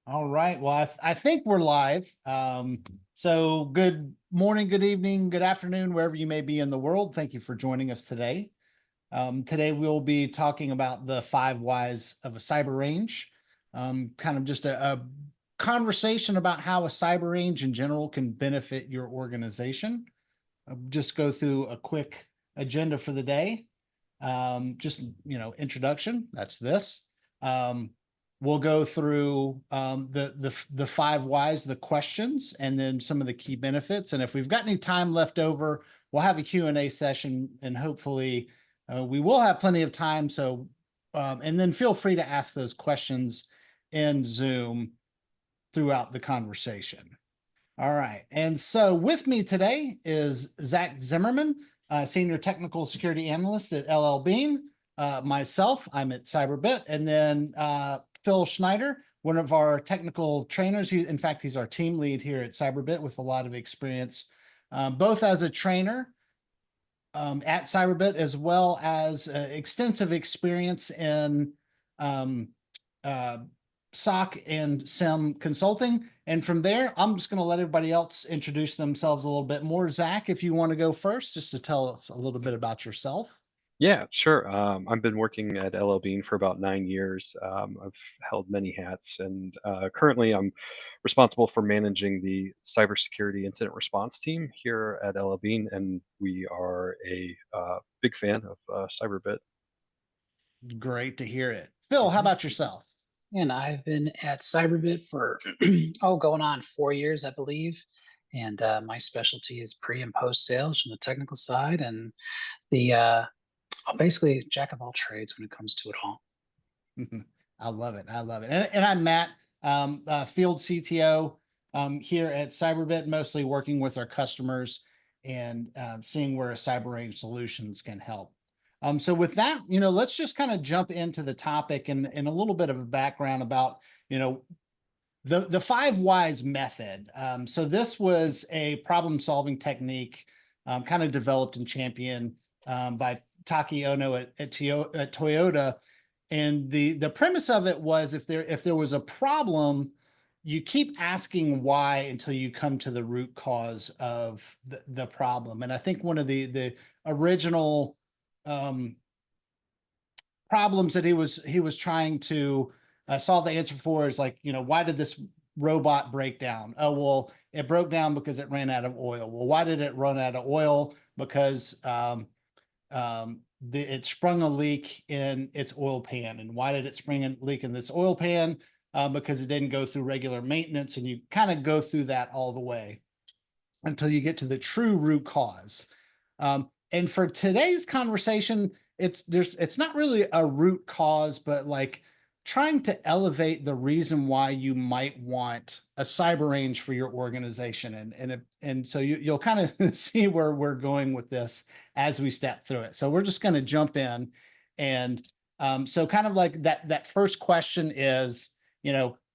All right. Well, I think we're live. So good morning, good evening, good afternoon, wherever you may be in the world. Thank you for joining us today. Today we'll be talking about the five whys of a cyber range. Kind of just a conversation about how a cyber range in general can benefit your organization. Just go through a quick agenda for the day. Just introduction. That's this. Um, we'll go through the five whys, the questions, and then some of the key benefits. And if we've got any time left over, we'll have a Q&A session, and hopefully we will have plenty of time. So, and then feel free to ask those questions in Zoom throughout the conversation. All right. And so with me today is Zach Zimmerman, Senior Technical Security Analyst at LL Bean. Myself, I'm at Cyberbit. And then Phil Schneider, one of our technical trainers. In fact, he's our team lead here at Cyberbit with a lot of experience, both as a trainer at Cyberbit as well as extensive experience in um, uh, SOC and SIM consulting. And from there, I'm just going to let everybody else introduce themselves a little bit more. Zach, if you want to go first, just to tell us a little bit about yourself. Yeah, sure. I've been working at LL Bean for about 9 years. I've held many hats, and currently I'm responsible for managing the cybersecurity incident response team here at LL Bean, and we are a big fan of Cyberbit. Great to hear it. Phil, how Mhm. about yourself? And I've been at Cyberbit for going on 4 years, I believe. And my specialty is pre and post sales from the technical side, and the basically jack of all trades when it comes to it all. I love it. I love it. And I'm Matt, field CTO here at Cyberbit, mostly working with our customers and seeing where cyber range solutions can help. So with that, let's just kind of jump into the topic and a little bit of a background about, the five whys method. So this was a problem solving technique kind of developed and championed by Taki Ono at Toyota. And the premise of it was if there was a problem, you keep asking why until you come to the root cause of the problem. And I think one of the original um, problems that he was trying to solve the answer for is like, why did this robot break down? Oh, well, it broke down because it ran out of oil. Well, why did it run out of oil? Because it sprung a leak in its oil pan. And why did it spring a leak in this oil pan? Because it didn't go through regular maintenance. And you kind of go through that all the way until you get to the true root cause. And for today's conversation, it's not really a root cause, but like trying to elevate the reason why you might want a cyber range for your organization. And so you'll kind of see where we're going with this as we step through it. So we're just going to jump in. And so kind of like that first question is,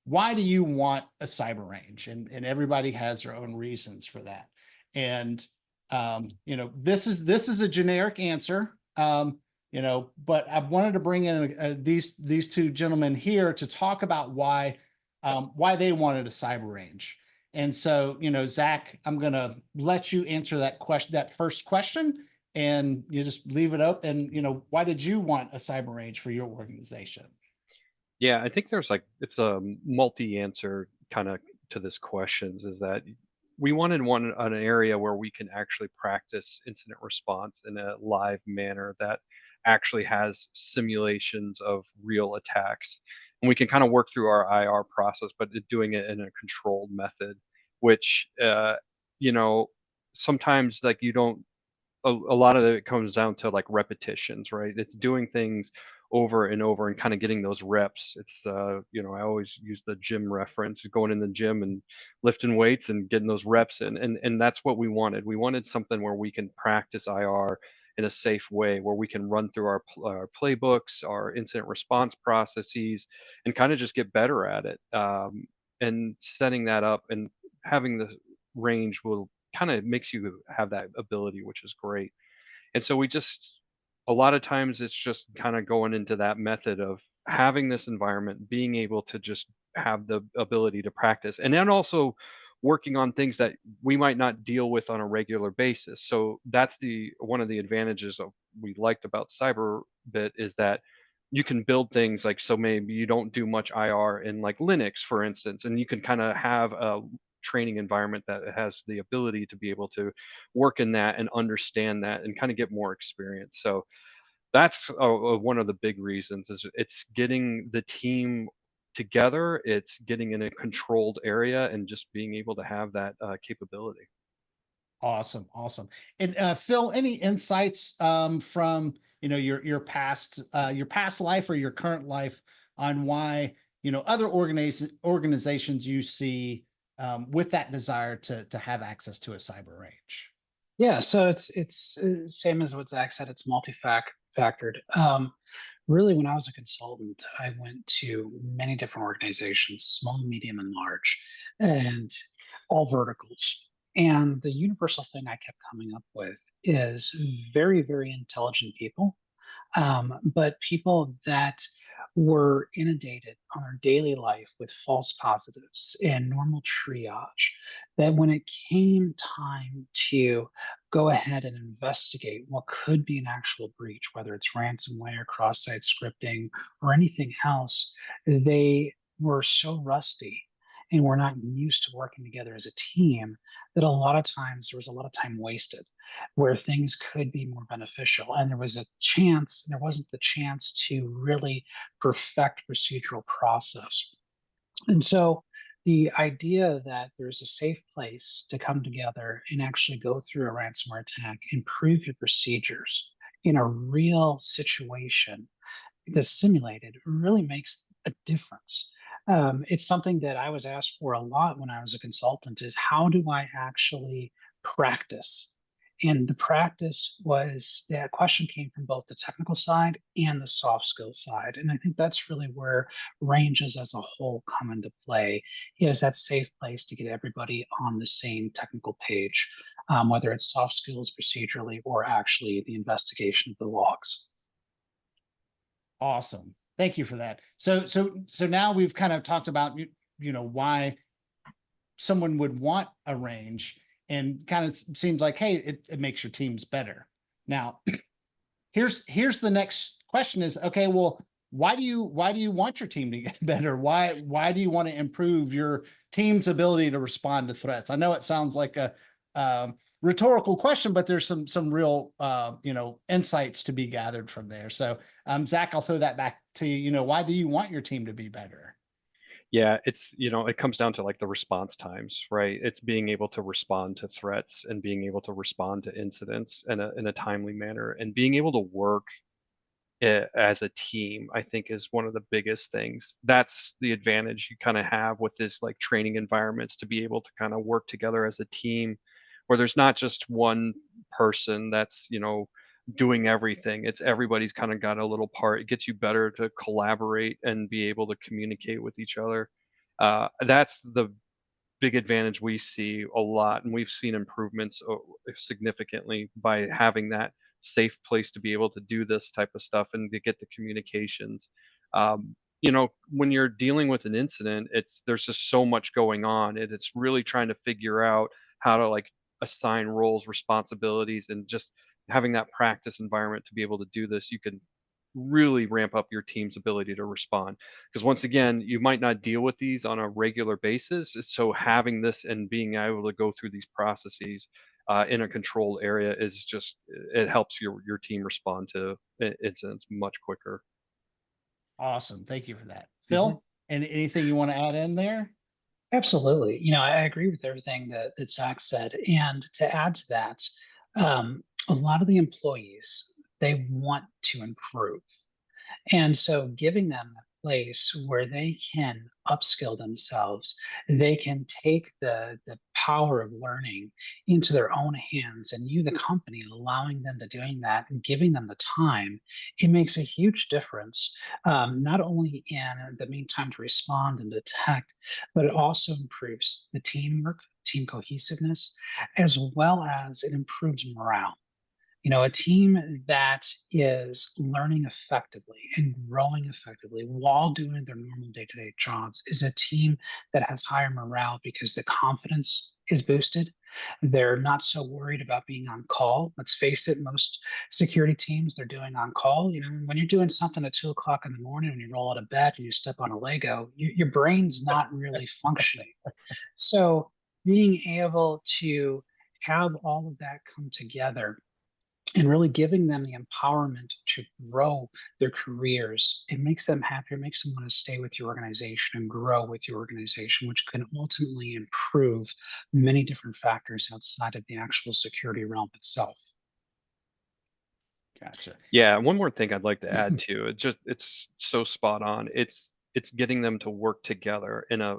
why do you want a cyber range? And everybody has their own reasons for that. And this is a generic answer. But I wanted to bring in these two gentlemen here to talk about why they wanted a cyber range. And so, Zach, I'm gonna let you answer that first question, and you just leave it up. And why did you want a cyber range for your organization? Yeah, I think there's it's a multi-answer kind of to this questions is that we wanted an area where we can actually practice incident response in a live manner that actually has simulations of real attacks. And we can kind of work through our IR process, but doing it in a controlled method, which, you know, sometimes like you don't a lot of it comes down to like repetitions, right? It's doing things over and over and kind of getting those reps. It's I always use the gym reference, going in the gym and lifting weights and getting those reps in. And that's what we wanted. We wanted something where we can practice IR in a safe way, where we can run through our playbooks, our incident response processes, and kind of just get better at it. And setting that up and having the range will kind of makes you have that ability, which is great. And so we just a lot of times it's just kind of going into that method of having this environment, being able to just have the ability to practice. And then also working on things that we might not deal with on a regular basis. So that's the one of the advantages of we liked about Cyberbit is that you can build things like, so maybe you don't do much IR in like Linux, for instance, and you can kind of have a training environment that has the ability to be able to work in that and understand that and kind of get more experience. So that's one of the big reasons is it's getting the team together, it's getting in a controlled area and just being able to have that capability. Awesome, awesome. And Phil, any insights from your past life or your current life on why other organizations you see with that desire to have access to a cyber range? Yeah, so it's same as what Zach said. It's multi-factored. Really, when I was a consultant, I went to many different organizations, small, medium, and large, and all verticals. And the universal thing I kept coming up with is very, very intelligent people, but people that were inundated on their daily life with false positives and normal triage, that when it came time to go ahead and investigate what could be an actual breach, whether it's ransomware, cross-site scripting, or anything else, they were so rusty and were not used to working together as a team that a lot of times there was a lot of time wasted where things could be more beneficial. And there wasn't the chance to really perfect procedural process. And so the idea that there's a safe place to come together and actually go through a ransomware attack, improve your procedures in a real situation that's simulated really makes a difference. It's something that I was asked for a lot when I was a consultant is how do I actually practice? And the practice was that question came from both the technical side and the soft skills side. And I think that's really where ranges as a whole come into play is that safe place to get everybody on the same technical page, whether it's soft skills procedurally or actually the investigation of the logs. Awesome. Thank you for that. So now we've kind of talked about why someone would want a range and kind of seems like, hey, it makes your teams better. Now, here's the next question is, okay, well, why do you want your team to get better? Why do you want to improve your team's ability to respond to threats? I know it sounds like a rhetorical question, but there's some real insights to be gathered from there. So Zach, I'll throw that back to you. Why do you want your team to be better? Yeah, it's, it comes down to like the response times, right? It's being able to respond to threats and being able to respond to incidents in a timely manner and being able to work as a team, I think is one of the biggest things. That's the advantage you kind of have with this like training environments to be able to kind of work together as a team where there's not just one person that's, doing everything. It's everybody's kind of got a little part. It gets you better to collaborate and be able to communicate with each other. That's the big advantage we see a lot, and we've seen improvements significantly by having that safe place to be able to do this type of stuff and to get the communications. When you're dealing with an incident, there's just so much going on, and it's really trying to figure out how to like assign roles, responsibilities, and just having that practice environment to be able to do this. You can really ramp up your team's ability to respond. Because once again, you might not deal with these on a regular basis. So having this and being able to go through these processes in a controlled area is just it helps your team respond to incidents much quicker. Awesome. Thank you for that. Mhm. Phil, anything you want to add in there? Absolutely. I agree with everything that Zach said. And to add to that, a lot of the employees, they want to improve. And so giving them a place where they can upskill themselves, they can take the power of learning into their own hands and you, the company, allowing them to doing that and giving them the time, it makes a huge difference, not only in the mean time to respond and detect, but it also improves the teamwork, team cohesiveness, as well as it improves morale. A team that is learning effectively and growing effectively while doing their normal day-to-day jobs is a team that has higher morale because the confidence is boosted. They're not so worried about being on call. Let's face it, most security teams, they're doing on call. When you're doing something at 2 o'clock in the morning, when you roll out of bed and you step on a Lego, your brain's not really functioning. So being able to have all of that come together and really giving them the empowerment to grow their careers, it makes them happier, makes them want to stay with your organization and grow with your organization, which can ultimately improve many different factors outside of the actual security realm itself. Gotcha. Yeah, one more thing I'd like to add too. It's so spot on. It's getting them to work together in a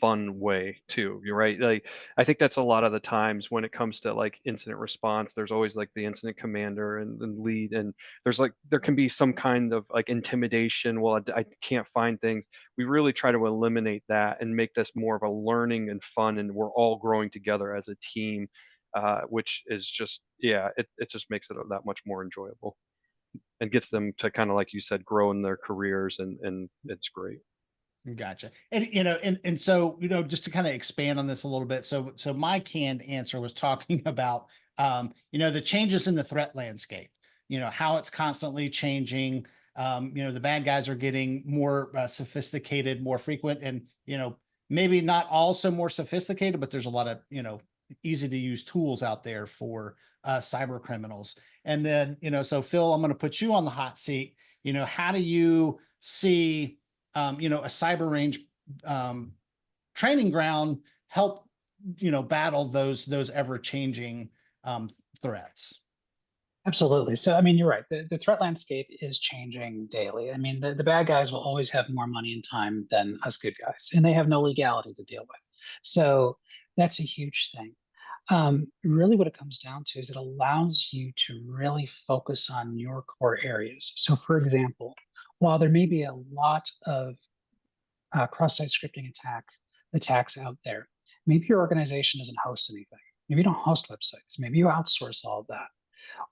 fun way too. You're right. Like I think that's a lot of the times when it comes to like incident response, there's always like the incident commander and lead, and there's like there can be some kind of like intimidation. Well, I can't find things. We really try to eliminate that and make this more of a learning and fun, and we're all growing together as a team, which is just yeah, it just makes it that much more enjoyable and gets them to kind of like you said grow in their careers, and it's great. Gotcha. And so, just to kind of expand on this a little bit. So my canned answer was talking about, the changes in the threat landscape, how it's constantly changing. The bad guys are getting more sophisticated, more frequent, and, maybe not also more sophisticated, but there's a lot of, easy to use tools out there for cyber criminals. And then, so Phil, I'm going to put you on the hot seat. How do you see a cyber range training ground help, battle those ever changing threats? Absolutely. So, I mean, you're right. The threat landscape is changing daily. I mean, the bad guys will always have more money and time than us good guys, and they have no legality to deal with. So, that's a huge thing. Really, what it comes down to is it allows you to really focus on your core areas. So, for example, while there may be a lot of cross-site scripting attacks out there, maybe your organization doesn't host anything. Maybe you don't host websites. Maybe you outsource all of that.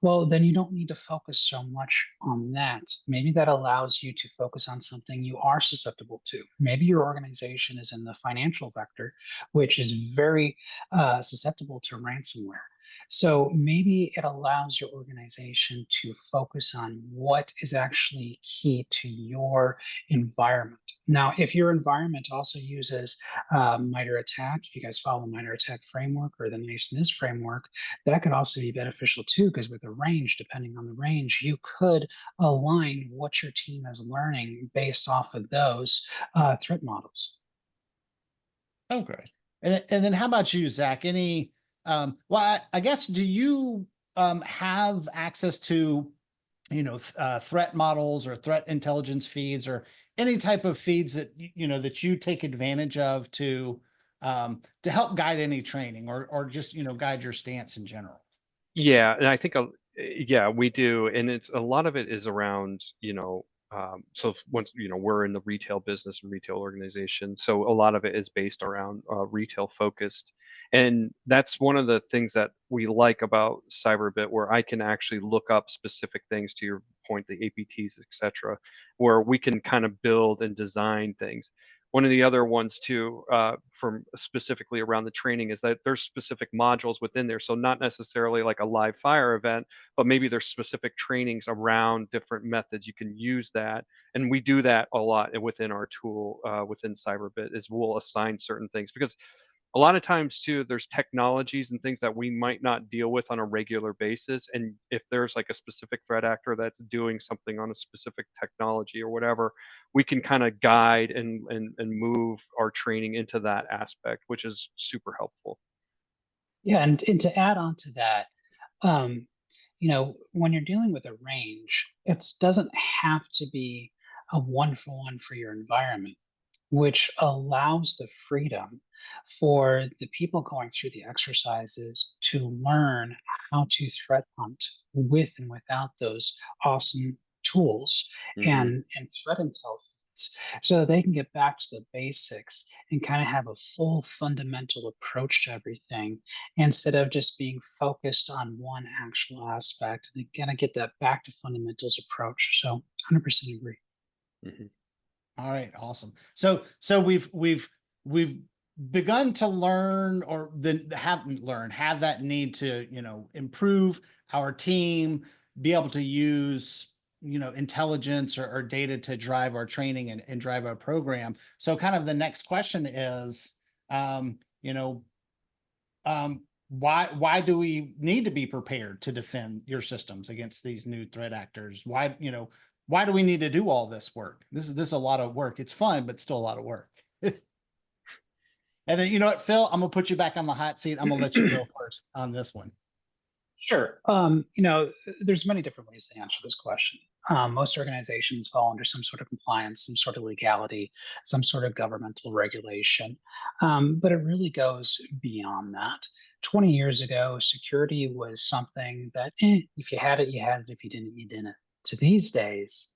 Well, then you don't need to focus so much on that. Maybe that allows you to focus on something you are susceptible to. Maybe your organization is in the financial vector, which is very susceptible to ransomware. So maybe it allows your organization to focus on what is actually key to your environment. Now, if your environment also uses MITRE ATT&CK, if you guys follow the MITRE ATT&CK framework or the NICE framework, that could also be beneficial too, because with the range, depending on the range, you could align what your team is learning based off of those threat models. Okay. And then how about you, Zach? Any, well, I guess, do you have access to, threat models or threat intelligence feeds or any type of feeds that, that you take advantage of to help guide any training or just, guide your stance in general? Yeah, and I think yeah, we do, and it's a lot of it is around, so once we're in the retail business and retail organization, so a lot of it is based around retail focused, and that's one of the things that we like about Cyberbit, where I can actually look up specific things to your point, the APTs, etc., where we can kind of build and design things. One of the other ones too, from specifically around the training, is that there's specific modules within there. So not necessarily like a live fire event, but maybe there's specific trainings around different methods. You can use that, and we do that a lot within our tool within Cyberbit. Is we'll assign certain things because a lot of times too there's technologies and things that we might not deal with on a regular basis, and if there's like a specific threat actor that's doing something on a specific technology or whatever, we can kind of guide and move our training into that aspect, which is super helpful. Yeah, and to add on to that, um, when you're dealing with a range, it doesn't have to be a one-for-one for your environment, which allows the freedom for the people going through the exercises to learn how to threat hunt with and without those awesome tools. Hmm. And threat intel so they can get back to the basics and kind of have a full fundamental approach to everything instead of just being focused on one actual aspect. And they kind of get that back to fundamentals approach. So 100% agree. Mhm. All right, awesome. So we've begun to learn, or then haven't learned, have that need to, improve our team, be able to use, intelligence or data to drive our training and drive our program. So kind of the next question is, um, you know, why do we need to be prepared to defend your systems against these new threat actors? Why do we need to do all this work? This is a lot of work. It's fun, but still a lot of work. And then, you know what, Phil, I'm gonna put you back on the hot seat. I'm gonna let you go first on this one. Sure. There's many different ways to answer this question. Most organizations fall under some sort of compliance, some sort of legality, some sort of governmental regulation. But it really goes beyond that. 20 years ago, security was something that if you had it, you had it. If you didn't, you didn't. To these days,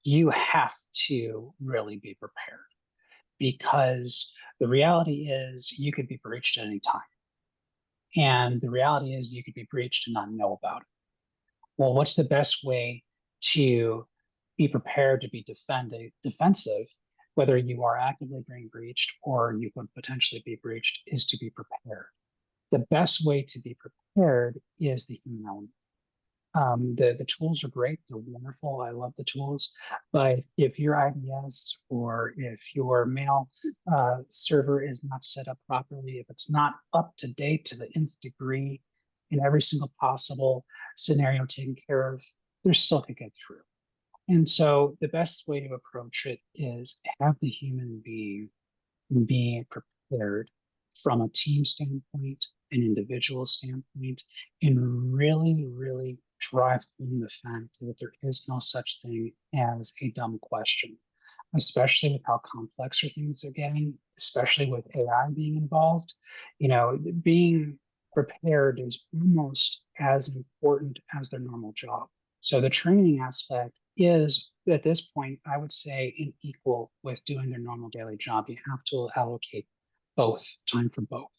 you have to really be prepared because the reality is you could be breached at any time. And the reality is you could be breached and not know about it. Well, what's the best way to be prepared to be defensive, whether you are actively being breached or you could potentially be breached, is to be prepared. The best way to be prepared is the human element. The tools are great; they're wonderful. I love the tools, but if your IDS or if your mail server is not set up properly, if it's not up to date to the nth degree in every single possible scenario taken care of, they're still could get through. And so the best way to approach it is have the human being be prepared from a team standpoint, an individual standpoint, and really, really drive home the fact that there is no such thing as a dumb question, especially with how complex things are getting, especially with AI being involved. Being prepared is almost as important as their normal job. So the training aspect is at this point, I would say, in equal with doing their normal daily job. You have to allocate both time for both.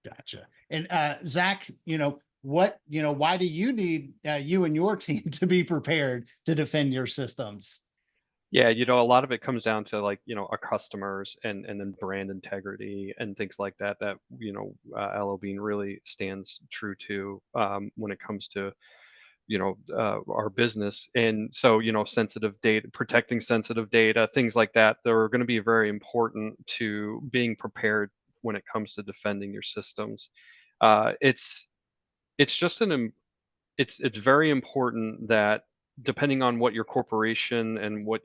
Gotcha. And Zach, why do you need you and your team to be prepared to defend your systems? Yeah, a lot of it comes down to like, our customers and then brand integrity and things like that that, LL Bean really stands true to when it comes to, our business. And so, sensitive data, protecting sensitive data, things like that, they're going to be very important to being prepared when it comes to defending your systems. It's just it's very important that depending on what your corporation and what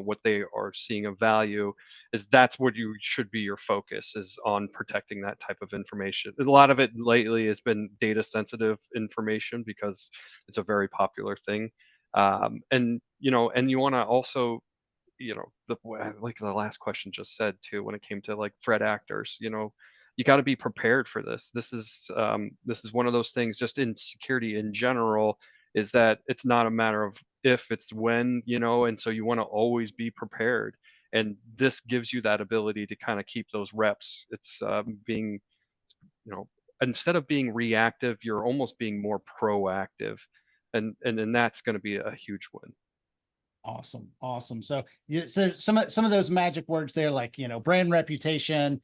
what they are seeing of value is, that's what you should be, your focus is on protecting that type of information. A lot of it lately has been data sensitive information because it's a very popular thing. And and you want to also, like the last question just said too, when it came to like threat actors, you got to be prepared for this. This is one of those things just in security in general, is that it's not a matter of if, it's when, and so you want to always be prepared. And this gives you that ability to kind of keep those reps. It's being, you know, instead of being reactive, you're almost being more proactive, and that's going to be a huge win. Awesome. Awesome. So, yeah, so some of those magic words there, like, brand reputation,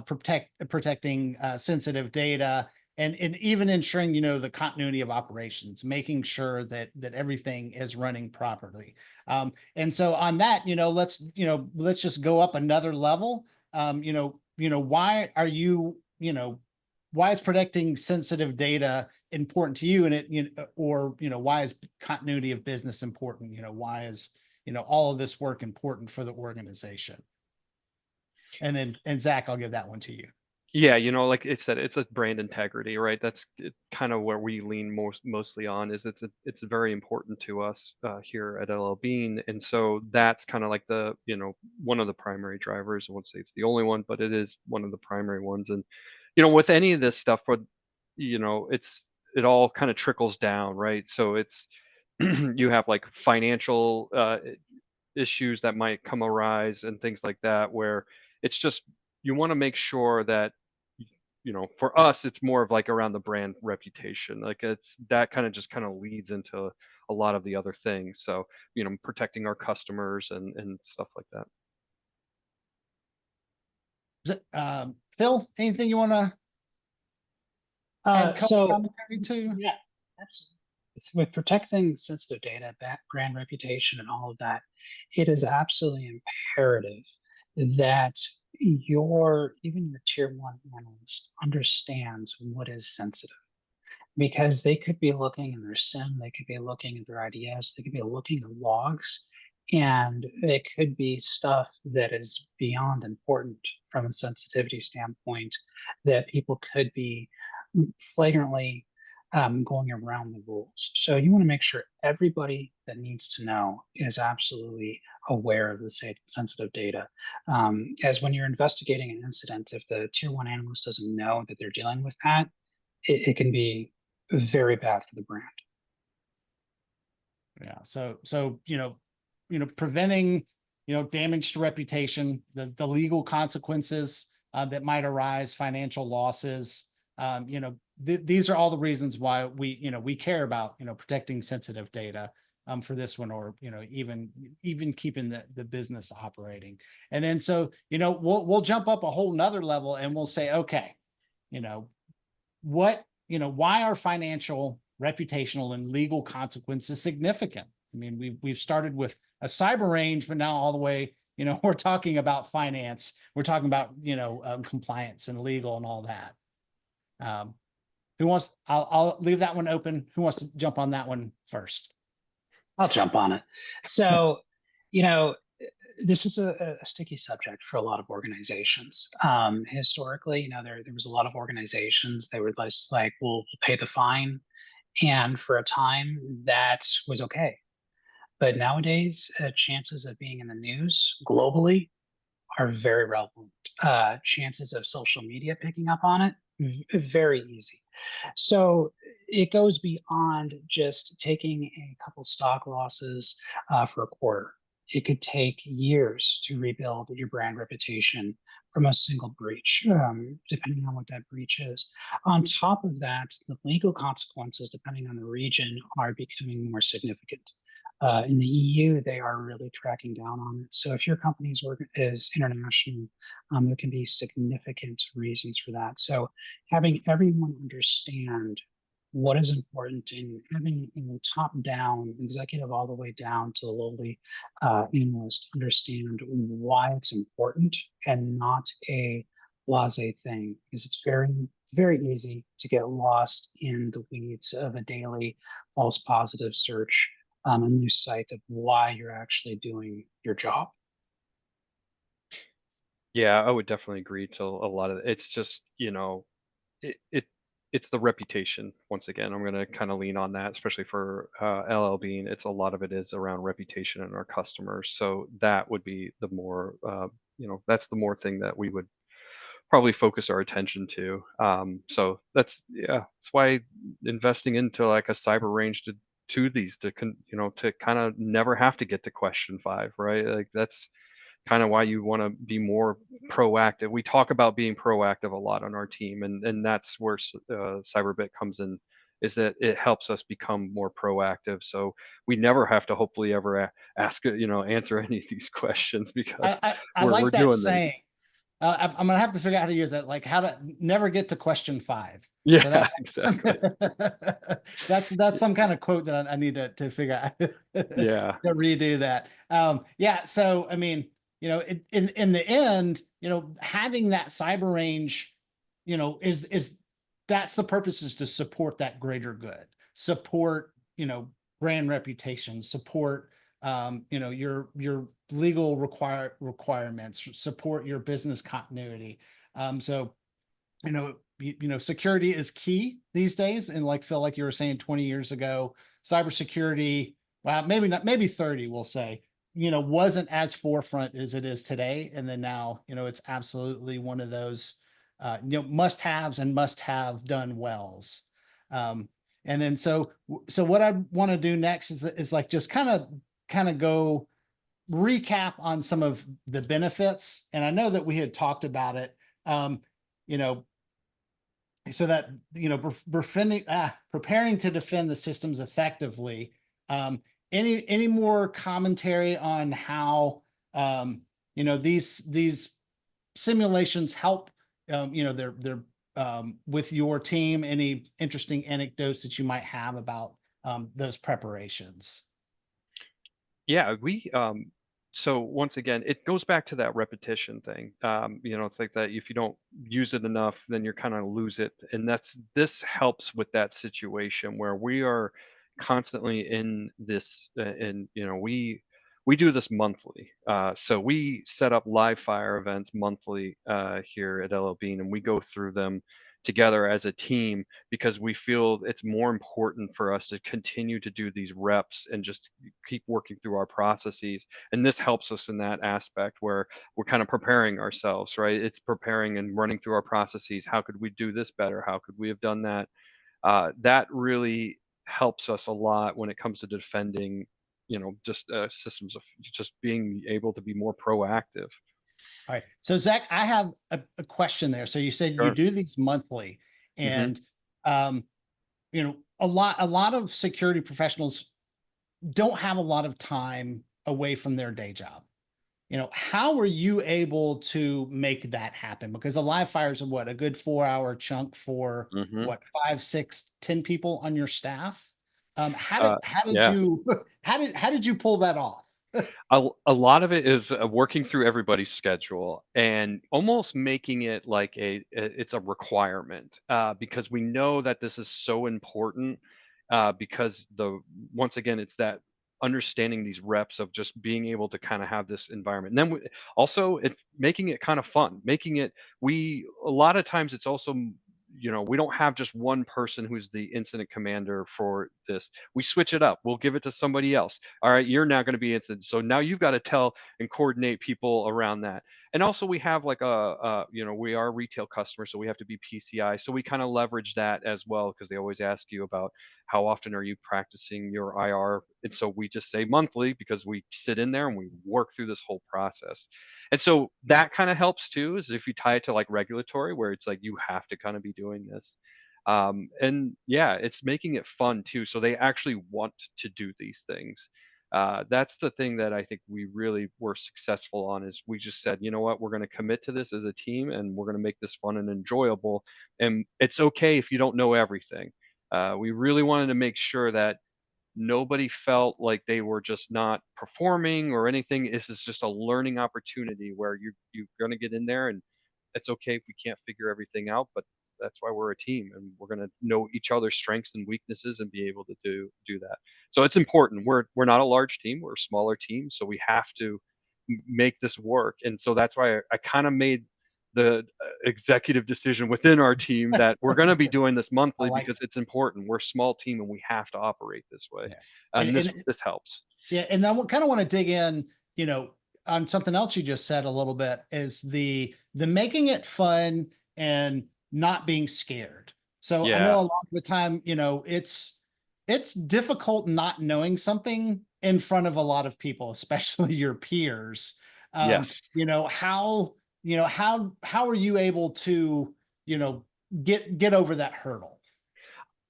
protecting sensitive data, and even ensuring, the continuity of operations, making sure that everything is running properly. And so on that, let's just go up another level. Why are why is protecting sensitive data important to you? And why is continuity of business important? Why is, all of this work important for the organization? And Zach, I'll give that one to you. Yeah, like it said, it's a brand integrity, right? That's kind of where we lean mostly on. Is it's very important to us here at LL Bean, and so that's kind of like the, one of the primary drivers. I won't say it's the only one, but it is one of the primary ones. And with any of this stuff, what it all kind of trickles down, right? So it's you have like financial issues that might come arise and things like that, where it's just you want to make sure that for us, it's more of like around the brand reputation. Like it's that just kind of leads into a lot of the other things. So, protecting our customers and stuff like that. Phil, anything you want to add color So commentary to? yeah, absolutely. With protecting sensitive data, brand reputation, and all of that, it is absolutely imperative that even your tier one analyst understands what is sensitive, because they could be looking in their SIM, they could be looking at their IDS, they could be looking at logs, and it could be stuff that is beyond important from a sensitivity standpoint that people could be flagrantly going around the rules. So you want to make sure everybody that needs to know is absolutely aware of the sensitive data. As when you're investigating an incident, if the tier one analyst doesn't know that they're dealing with that, it can be very bad for the brand. Yeah. So preventing damage to reputation, the legal consequences that might arise, financial losses. These are all the reasons why we care about protecting sensitive data for this one, or even keeping the business operating. And then we'll jump up a whole nother level and we'll say, okay, why are financial, reputational, and legal consequences significant? I mean, we've started with a cyber range, but now all the way, we're talking about finance. We're talking about, compliance and legal and all that. I'll leave that one open. Who wants to jump on that one first? I'll jump on it. So, this is a sticky subject for a lot of organizations. Historically, there was a lot of organizations, they were less like, we'll pay the fine. And for a time, that was okay. But nowadays, chances of being in the news globally are very relevant. Chances of social media picking up on it, very easy. So it goes beyond just taking a couple stock losses for a quarter. It could take years to rebuild your brand reputation from a single breach, depending on what that breach is. On top of that, the legal consequences, depending on the region, are becoming more significant. In the EU, they are really tracking down on it. So if your company is international, there can be significant reasons for that. So having everyone understand what is important, and having a top-down executive all the way down to the lowly analyst understand why it's important and not a blase thing, because it's very, very easy to get lost in the weeds of a daily false positive search and lose sight of why you're actually doing your job. Yeah, I would definitely agree to a lot of it's just, it's the reputation. Once again, I'm going to kind of lean on that, especially for LL Bean. It's a lot of it is around reputation and our customers. So that would be the more, that's the more thing that we would probably focus our attention to. So that's why investing into like a cyber range to these to kind of never have to get to question 5, right? Like that's kind of why you want to be more proactive. We talk about being proactive a lot on our team, and that's where Cyberbit comes in. Is that it helps us become more proactive, so we never have to hopefully ever ask answer any of these questions because I we're like that doing this. saying. I'm gonna have to figure out how to use that, like how to never get to question 5. Yeah, So that exactly. that's some kind of quote that I need to figure out Yeah. to redo that. Yeah. So I mean, in the end, having that cyber range, is that's the purpose, is to support that greater good, support brand reputation, support your legal requirements, support your business continuity. So security is key these days, and like Phil, like you were saying 20 years ago, cybersecurity, well, maybe not, maybe 30, we'll say, wasn't as forefront as it is today. And then now it's absolutely one of those must haves and must have done wells. And then so what I want to do next is like just kind of go recap on some of the benefits, and I know that we had talked about it, you know, so that, preparing to defend the systems effectively. Any more commentary on how, these simulations help, they're with your team? Any interesting anecdotes that you might have about those preparations? Yeah, so once again, it goes back to that repetition thing. It's like that if you don't use it enough, then you're kind of lose it. And this helps with that situation where we are constantly in this, and we do this monthly. So we set up live fire events monthly here at LL Bean, and we go through them together as a team because we feel it's more important for us to continue to do these reps and just keep working through our processes. And this helps us in that aspect where we're kind of preparing ourselves, right? It's preparing and running through our processes. How could we do this better? How could we have done that? That really helps us a lot when it comes to defending, just systems of just being able to be more proactive. All right. So Zach, I have a question there. So you said you Sure. do these monthly, Hmm. and um, a lot of security professionals don't have a lot of time away from their day job. How are you able to make that happen? Because a live fire is a good 4 hour chunk for Hmm. what, 5, 6, 10 people on your staff. How did Uh, how did yeah. you how did you pull that off? A lot of it is working through everybody's schedule and almost making it like it's a requirement, because we know that this is so important, because the once again it's that understanding these reps of just being able to kind of have this environment. And then also it's making it kind of fun, making it we a lot of times it's also we don't have just one person who's the incident commander for this. We switch it up. We'll give it to somebody else. All right, you're now going to be incident. So now you've got to tell and coordinate people around that. And also we have like we are retail customers, so we have to be PCI. So we kind of leverage that as well because they always ask you about how often are you practicing your IR. And so we just say monthly because we sit in there and we work through this whole process. And so that kind of helps too, is if you tie it to like regulatory, where it's like you have to kind of be doing this. And yeah, it's making it fun too. So they actually want to do these things. That's the thing that I think we really were successful on is we just said, you know what, we're going to commit to this as a team and we're going to make this fun and enjoyable. And it's okay if you don't know everything. We really wanted to make sure that nobody felt like they were just not performing or anything. This is just a learning opportunity where you're going to get in there, and it's okay if we can't figure everything out, but that's why we're a team and we're going to know each other's strengths and weaknesses and be able to do that. So it's important. We're not a large team, we're a smaller team, so we have to make this work. And so that's why I kind of made the executive decision within our team that we're going to be doing this I monthly like because it's important. We're a small team and we have to operate this way. Yeah. And And this and this helps. yeah, and I kind of want to dig in, on something else you just said a little bit, is the making it fun and not being scared. So I know Yeah. a lot of the time, it's difficult not knowing something in front of a lot of people, especially your peers. Yes. How are you able to, you know, get over that hurdle?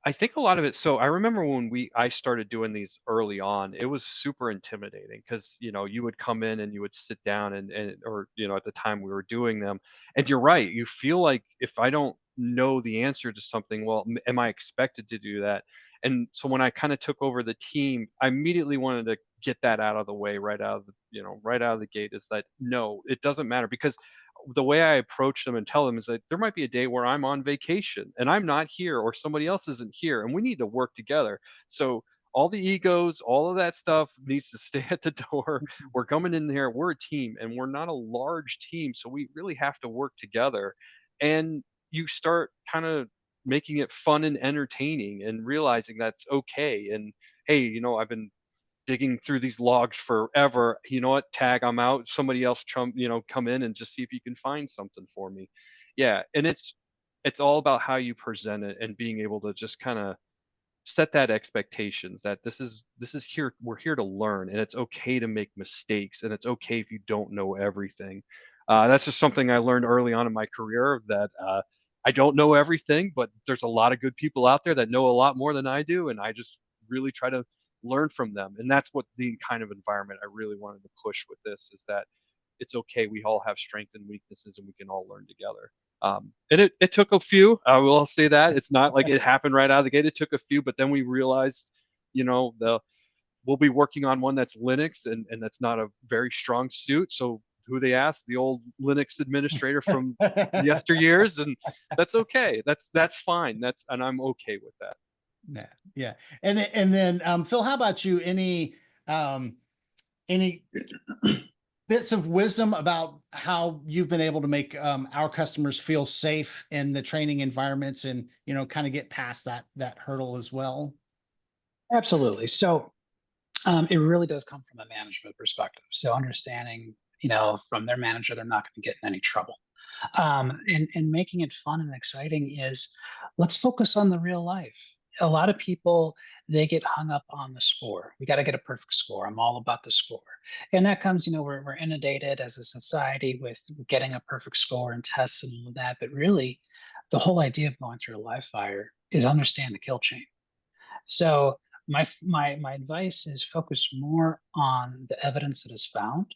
I think a lot of it, so I remember when I started doing these early on, it was super intimidating because you would come in and you would sit down and or at the time we were doing them, and you're right, you feel like if I don't know the answer to something, well, am I expected to do that? And so when I kind of took over the team, I immediately wanted to get that out of the way right out of right out of the gate, is that no, it doesn't matter, because the way I approach them and tell them is that there might be a day where I'm on vacation and I'm not here or somebody else isn't here and we need to work together. So all the egos, all of that stuff needs to stay at the door. We're coming in here, we're a team and we're not a large team. So we really have to work together. And you start kind of making it fun and entertaining and realizing that's okay. And hey, I've been digging through these logs forever. You know what? Tag, I'm out. Somebody else come in and just see if you can find something for me. Yeah, and it's all about how you present it and being able to just kind of set that expectations that this is here, we're here to learn, and it's okay to make mistakes, and it's okay if you don't know everything. That's just something I learned early on in my career, that I don't know everything, but there's a lot of good people out there that know a lot more than I do, and I just really try to learn from them. And that's what the kind of environment I really wanted to push with this, is that it's okay. We all have strengths and weaknesses, and we can all learn together. And it took a few. I will say that it's not like it happened right out of the gate. It took a few, but then we realized, we'll be working on one that's Linux, and that's not a very strong suit. So who they asked? The old Linux administrator from yesteryears, and that's okay. That's fine. And I'm okay with that. Yeah, yeah. And then Phil, how about you? Any bits of wisdom about how you've been able to make our customers feel safe in the training environments, and kind of get past that hurdle as well? Absolutely. So it really does come from a management perspective. So understanding, from their manager, they're not going to get in any trouble. And making it fun and exciting is, let's focus on the real life. A lot of people, they get hung up on the score. We got to get a perfect score. I'm all about the score. And that comes, we're inundated as a society with getting a perfect score and tests and all of that. But really, the whole idea of going through a live fire is understand the kill chain. So my advice is focus more on the evidence that is found.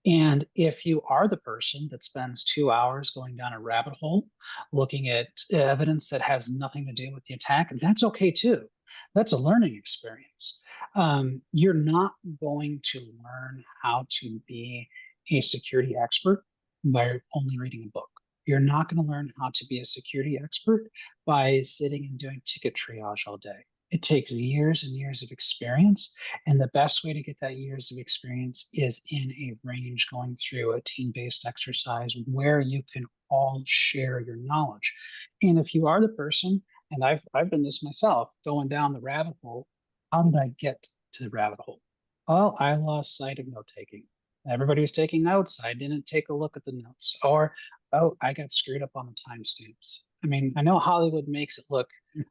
And if you are the person that spends 2 hours going down a rabbit hole looking at evidence that has nothing to do with the attack, that's okay too. That's a learning experience. You're not going to learn how to be a security expert by only reading a book. You're not going to learn how to be a security expert by sitting and doing ticket triage all day. It takes years and years of experience. And the best way to get that years of experience is in a range, going through a team-based exercise where you can all share your knowledge. And if you are the person, and I've been this myself, going down the rabbit hole, how did I get to the rabbit hole? Well, I lost sight of note taking. Everybody was taking notes. I didn't take a look at the notes. Or, oh, I got screwed up on the timestamps. I mean, I know Hollywood makes it look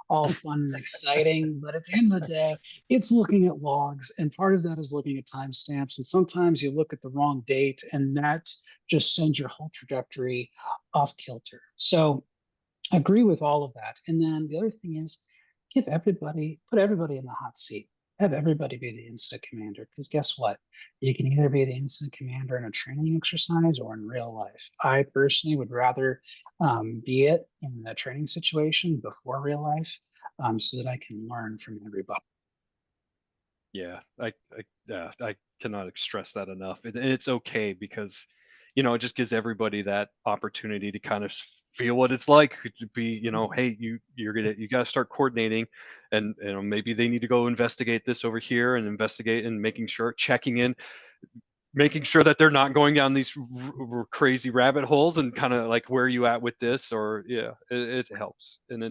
all fun and exciting, but at the end of the day, it's looking at logs, and part of that is looking at timestamps. And sometimes you look at the wrong date, and that just sends your whole trajectory off kilter. So I agree with all of that. And then the other thing is, put everybody in the hot seat. Have everybody be the incident commander. Because guess what? You can either be the incident commander in a training exercise or in real life. I personally would rather be it in a training situation before real life, so that I can learn from everybody. Yeah, I cannot stress that enough. And it's okay, because it just gives everybody that opportunity to kind of feel what it's like to be, hey, you got to start coordinating, and maybe they need to go investigate this over here, and investigate, and checking in, making sure that they're not going down these crazy rabbit holes, and kind of like, where are you at with this? Or yeah, it helps. And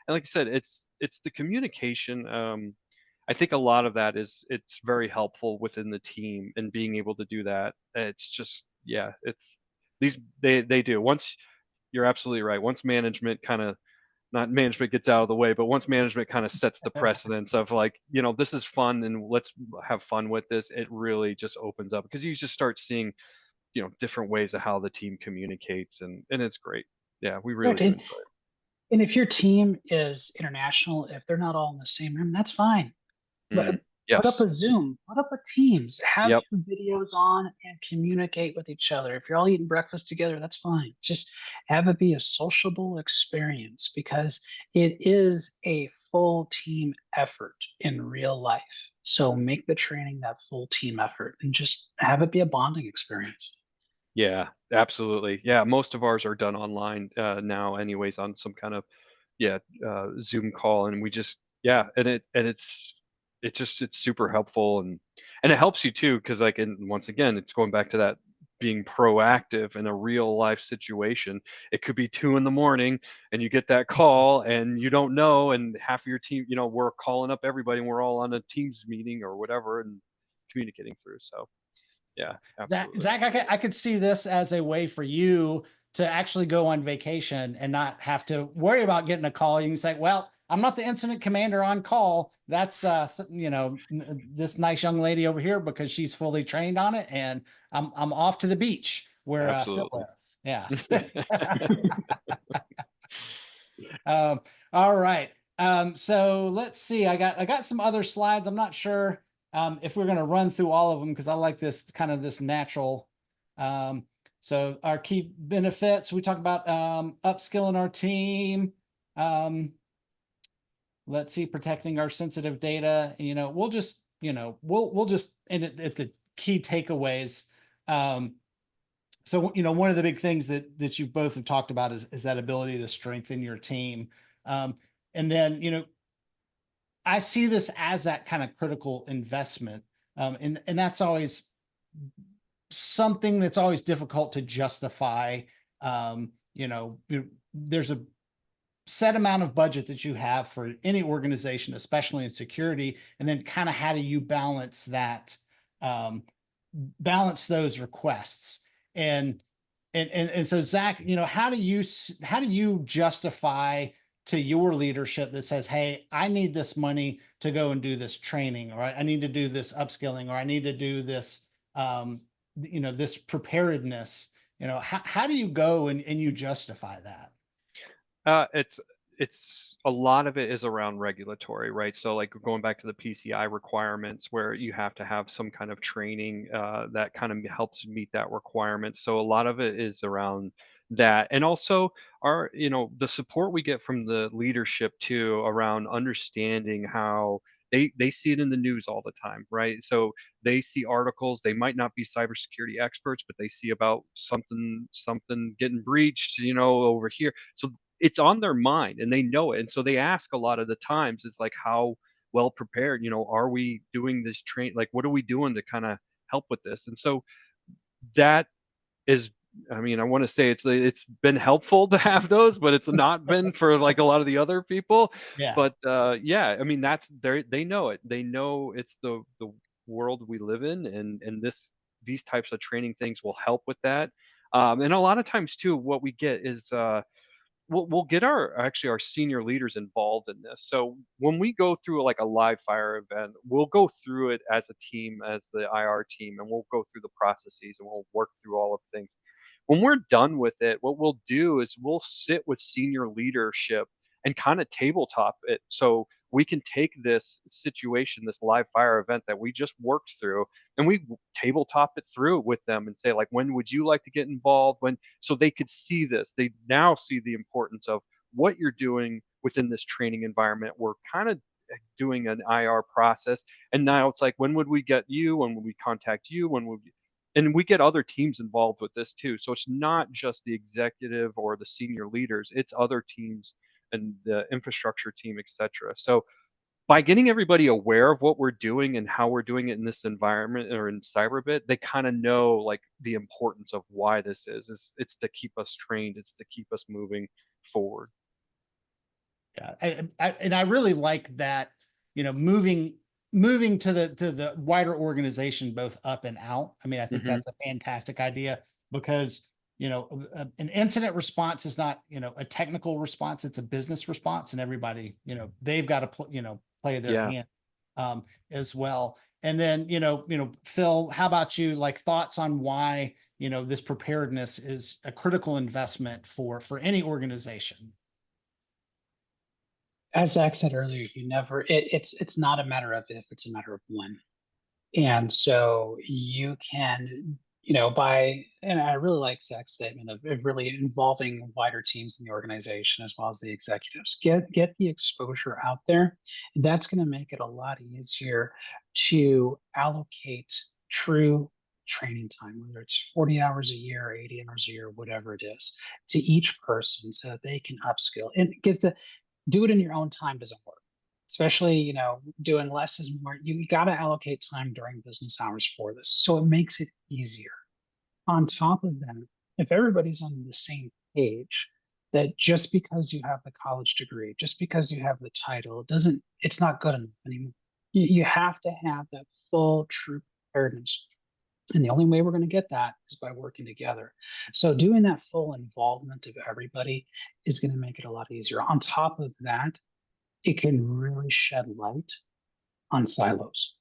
like I said, it's the communication. I think a lot of that it's very helpful within the team, and being able to do that. It's just, yeah, it's they do. Once, you're absolutely right. Once management kind of, not management gets out of the way, but once management kind of sets the precedence of, like, this is fun, and let's have fun with this, it really just opens up, because you just start seeing, different ways of how the team communicates, and it's great. Yeah, we really Right. do enjoy And if your team is international, if they're not all in the same room, that's fine. it. But put up Yes. a Zoom, put up a Teams, have Yep. your videos on and communicate with each other. If you're all eating breakfast together, that's fine. Just have it be a sociable experience, because it is a full team effort in real life. So make the training that full team effort and just have it be a bonding experience. Yeah, absolutely. Yeah, most of ours are done online now, anyways, on some kind of, yeah, Zoom call, and we just, yeah, it's super helpful, and it helps you too, because, like, and once again, it's going back to that being proactive in a real life situation. It could be 2 in the morning, and you get that call, and you don't know, and half of your team, we're calling up everybody, and we're all on a Teams meeting or whatever, and communicating through. So yeah, absolutely. Zach, I could see this as a way for you to actually go on vacation and not have to worry about getting a call. You can say, well, I'm not the incident commander on call. That's this nice young lady over here because she's fully trained on it, and I'm off to the beach where Phil Absolutely. is. Yeah. All right. So let's see. I got some other slides. I'm not sure if we're going to run through all of them because I like this kind of this natural. So our key benefits, we talk about upskilling our team. Let's see, protecting our sensitive data. We'll just, we'll just end it at the key takeaways. So, one of the big things that you both have talked about is that ability to strengthen your team. And then, I see this as that kind of critical investment. And that's always something that's always difficult to justify. There's a set amount of budget that you have for any organization, especially in security, and then kind of how do you balance that, balance those requests. And so Zach, how do you justify to your leadership that says, hey, I need this money to go and do this training, or I need to do this upskilling, or I need to do this, this preparedness. How do you go and you justify that? It's a lot of it is around regulatory, right? So like going back to the PCI requirements where you have to have some kind of training that kind of helps meet that requirement. So a lot of it is around that. And also the support we get from the leadership too around understanding how they see it in the news all the time, right? So they see articles, they might not be cybersecurity experts, but they see about something getting breached, over here. So it's on their mind and they know it. And so they ask a lot of the times, it's like, how well prepared, are we doing this like, what are we doing to kind of help with this? And so that is, I mean, I want to say it's been helpful to have those, but it's not been for like a lot of the other people. Yeah. But yeah, I mean, they know it. They know it's the world we live in, and these types of training things will help with that. And a lot of times too, what we get is we'll get our senior leaders involved in this. So when we go through like a live fire event, we'll go through it as a team, as the IR team, and we'll go through the processes and we'll work through all of things. When we're done with it, what we'll do is we'll sit with senior leadership and kind of tabletop it. So we can take this situation, this live fire event that we just worked through, and we tabletop it through with them and say, like, when would you like to get involved? So they could see this. They now see the importance of what you're doing within this training environment. We're kind of doing an IR process. And now it's like, when would we get you? When would we contact you? And we get other teams involved with this too. So it's not just the executive or the senior leaders, it's other teams and the infrastructure team, etc. So by getting everybody aware of what we're doing and how we're doing it in this environment or in Cyberbit, they kind of know like the importance of why this is. It's to keep us trained. It's to keep us moving forward. Yeah, and I really like that, moving to the wider organization, both up and out. I mean, I think Hmm. that's a fantastic idea because, an incident response is not, a technical response, it's a business response, and everybody, they've got to play their Yeah. hand as well. And then, Phil, how about you? Like thoughts on why, this preparedness is a critical investment for any organization? As Zach said earlier, it's not a matter of if, it's a matter of when. And so you can, and I really like Zach's statement of really involving wider teams in the organization as well as the executives. Get the exposure out there. And that's going to make it a lot easier to allocate true training time, whether it's 40 hours a year, 80 hours a year, whatever it is, to each person so that they can upskill. And because do it in your own time doesn't work, especially doing less is more. You got to allocate time during business hours for this, so it makes it easier. On top of that, if everybody's on the same page, that just because you have the college degree, just because you have the title, it's not good enough anymore. You have to have that full true preparedness, and the only way we're going to get that is by working together. So doing that full involvement of everybody is going to make it a lot easier. On top of that, it can really shed light on silos.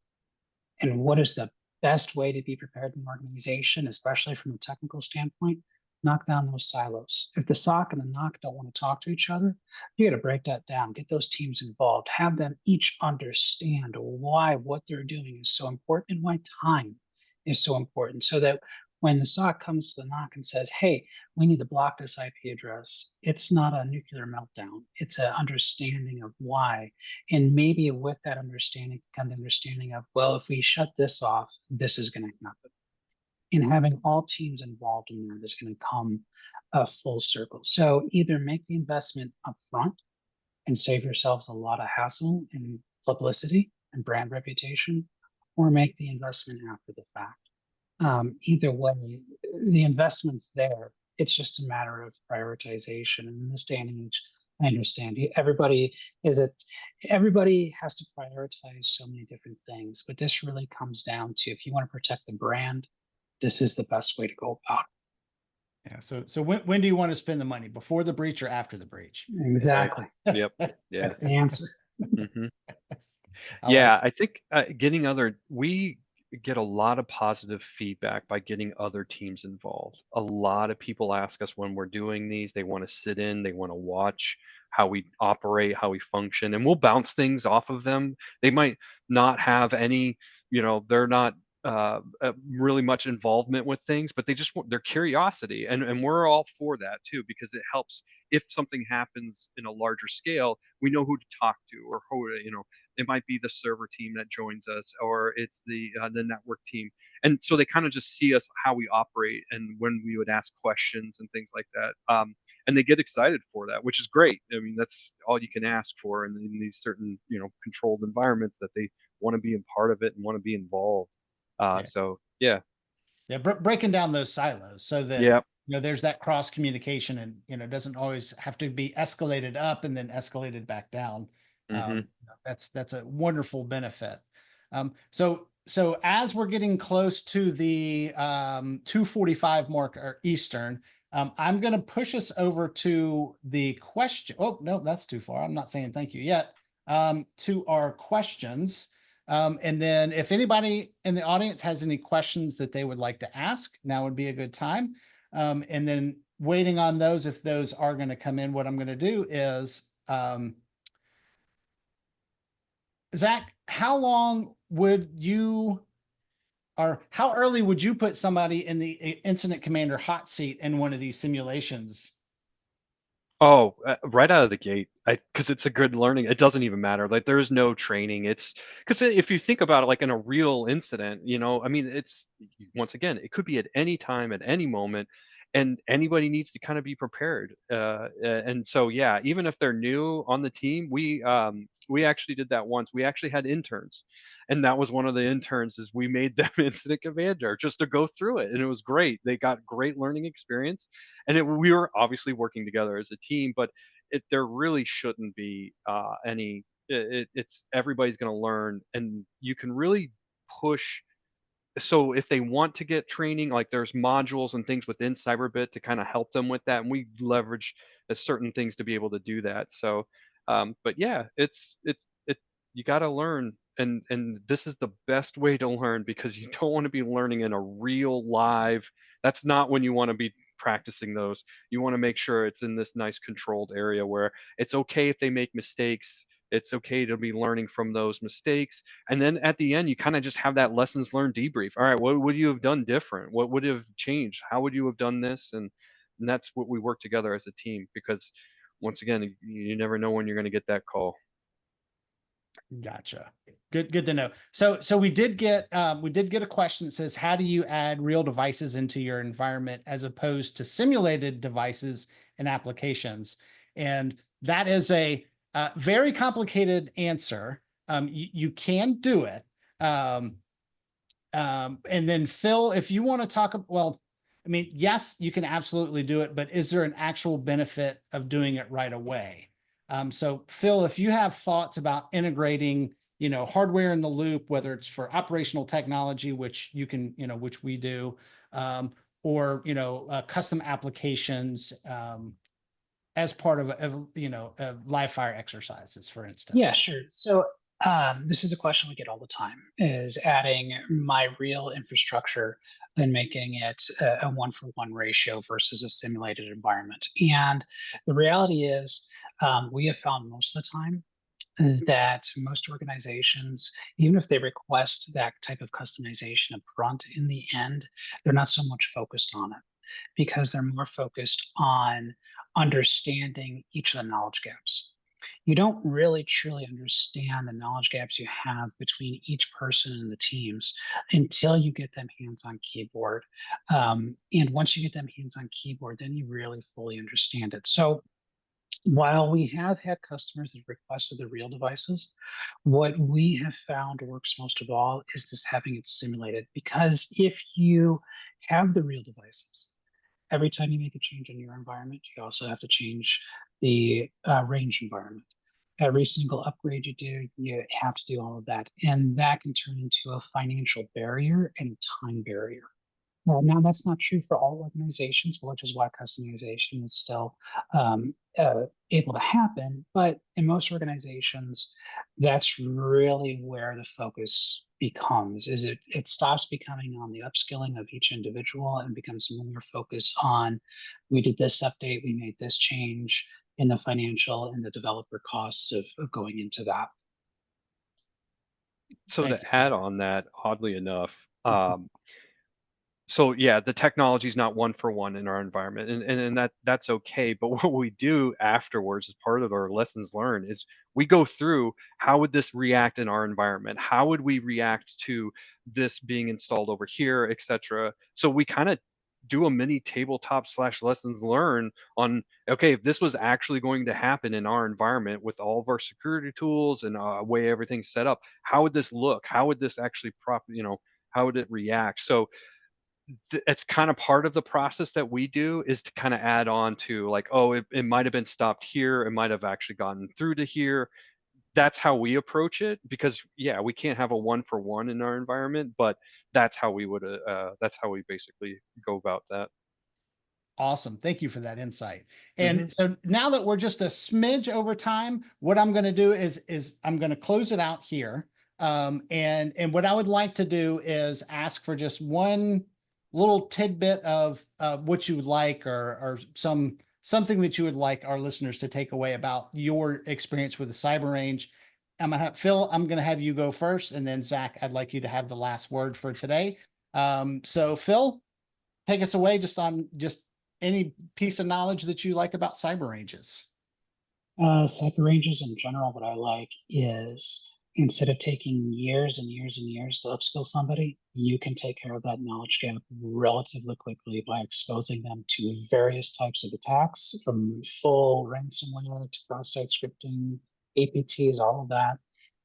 And what is the best way to be prepared in an organization, especially from a technical standpoint? Knock down those silos. If the SOC and the NOC don't want to talk to each other, you got to break that down, get those teams involved, have them each understand why what they're doing is so important and why time is so important, so that when the SOC comes to the NOC and says, hey, we need to block this IP address, it's not a nuclear meltdown. It's an understanding of why. And maybe with that understanding comes the understanding of, well, if we shut this off, this is going to happen. And having all teams involved in that is going to come a full circle. So either make the investment up front and save yourselves a lot of hassle and publicity and brand reputation, or make the investment after the fact. Either way, the investment's there. It's just a matter of prioritization. And in this day and age, I understand everybody has to prioritize so many different things, but this really comes down to, if you want to protect the brand, this is the best way to go about Yeah. So when do you want to spend the money? Before the breach or after the breach? it. Exactly. Yep. Yeah. That's the answer. hmm I like Yeah, I think we get a lot of positive feedback by getting other teams involved. A lot of people ask us when we're doing these, they want to sit in, they want to watch how we operate, how we function, and we'll bounce things off of them. They might not have any, they're not really much involvement with things, but they just want their curiosity, and we're all for that too, because it helps if something happens in a larger scale, we know who to talk to, or who to, it might be the server team that joins us, or it's the network team, and so they kind of just see us how we operate and when we would ask questions and things like that. And they get excited for that, which is great. I mean, that's all you can ask for in these certain controlled environments, that they want to be a part of it and want to be involved. Yeah. So yeah, Yeah, breaking down those silos so that yeah, there's that cross communication, and it doesn't always have to be escalated up and then escalated back down. hmm That's a wonderful benefit. So as we're getting close to the 2:45 mark or Eastern, I'm going to push us over to the question. Oh no, that's too far. I'm not saying thank you yet. To our questions. And then if anybody in the audience has any questions that they would like to ask, now would be a good time. And then waiting on those, if those are going to come in, what I'm going to do is, Zach, how long would you, or how early would you put somebody in the incident commander hot seat in one of these simulations? Oh, right out of the gate, because it's a good learning. It doesn't even matter. Like, there's no training. It's because if you think about it, like in a real incident, I mean, it's once again, it could be at any time, at any moment, and anybody needs to kind of be prepared. And so, yeah, even if they're new on the team, we actually did that once. We actually had interns, and that was one of the interns. Is we made them incident commander just to go through it, and it was great. They got great learning experience, and we were obviously working together as a team, but there really shouldn't be any. It's everybody's going to learn, and you can really push. So if they want to get training, like there's modules and things within Cyberbit to kind of help them with that, and we leverage certain things to be able to do that. So, but yeah, it's you got to learn, and this is the best way to learn, because you don't want to be learning in a real live. That's not when you want to be practicing those. You want to make sure it's in this nice controlled area where it's okay if they make mistakes. It's okay to be learning from those mistakes, and then at the end, you kind of just have that lessons learned debrief. All right, what would you have done different? What would have changed? How would you have done this? And that's what we work together as a team, because once again, you never know when you're going to get that call. Gotcha. Good to know. So we did get a question that says, how do you add real devices into your environment as opposed to simulated devices and applications? And that is a very complicated answer. You can do it. And then Phil, if you want to talk, well, I mean, yes, you can absolutely do it, but is there an actual benefit of doing it right away? So Phil, if you have thoughts about integrating, hardware in the loop, whether it's for operational technology, which you can, which we do, or, custom applications, as part of live fire exercises, for Yeah, instance? sure. So this is a question we get all the time: is adding my real infrastructure and making it a one-for-one ratio versus a simulated environment. And the reality is, we have found most of the time that most organizations, even if they request that type of customization up front, in the end, they're not so much focused on it because they're more focused on understanding each of the knowledge gaps. You don't really truly understand the knowledge gaps you have between each person in the teams until you get them hands on keyboard. And once you get them hands on keyboard, then you really fully understand it. So while we have had customers that requested the real devices, what we have found works most of all is this having it simulated. Because if you have the real devices, every time you make a change in your environment, you also have to change the range environment. Every single upgrade you do, you have to do all of that. And that can turn into a financial barrier and a time barrier. Now, that's not true for all organizations, which is why customization is still able to happen. But in most organizations, that's really where the focus becomes. Is it stops becoming on the upskilling of each individual and becomes more focused on, we did this update, we made this change, in the financial and the developer costs of going into that. So Thank to you for add that. on that, oddly enough, Mhm. so yeah, the technology is not one for one in our environment, and that's okay. But what we do afterwards, as part of our lessons learned, is we go through how would this react in our environment? How would we react to this being installed over here, etc. So we kind of do a mini tabletop slash lessons learned on, okay, if this was actually going to happen in our environment with all of our security tools and way everything's set up, how would this look? How would this actually how would it react? So it's kind of part of the process that we do is to kind of add on to, like, oh, it might have been stopped here, it might have actually gotten through to here. That's how we approach it, because yeah, we can't have a one for one in our environment, but that's how we basically go about that. Awesome. Thank you for that insight. Hmm. And so now that we're just a smidge over time, what I'm going to do is I'm going to close it out here. And what I would like to do is ask for just one little tidbit of what you would like, or something that you would like our listeners to take away about your experience with the cyber range. Phil, I'm gonna have you go first, and then Zach, I'd like you to have the last word for today. So Phil, take us away just on just any piece of knowledge that you like about cyber ranges. Cyber ranges in general, what I like is, instead of taking years and years and years to upskill somebody, you can take care of that knowledge gap relatively quickly by exposing them to various types of attacks, from full ransomware to cross-site scripting, APTs, all of that.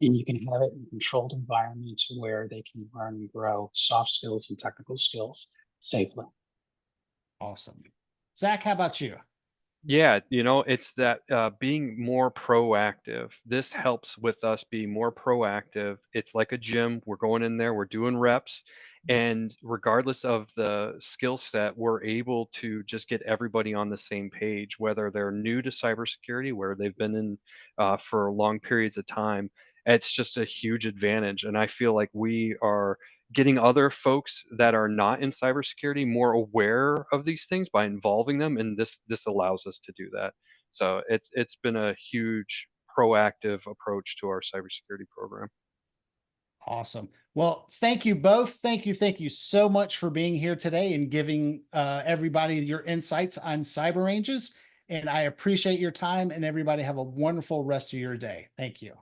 And you can have it in controlled environments where they can learn and grow soft skills and technical skills safely. Awesome. Zach, how about you? Yeah, it's that being more proactive. This helps with us being more proactive. It's like a gym. We're going in there, we're doing reps, and regardless of the skill set, we're able to just get everybody on the same page, whether they're new to cybersecurity, where they've been in for long periods of time. It's just a huge advantage, and I feel like we are getting other folks that are not in cybersecurity more aware of these things by involving them, and this allows us to do that. So it's been a huge proactive approach to our cybersecurity program. Awesome. Well, thank you both. Thank you so much for being here today and giving everybody your insights on cyber ranges. And I appreciate your time, and everybody have a wonderful rest of your day. Thank you.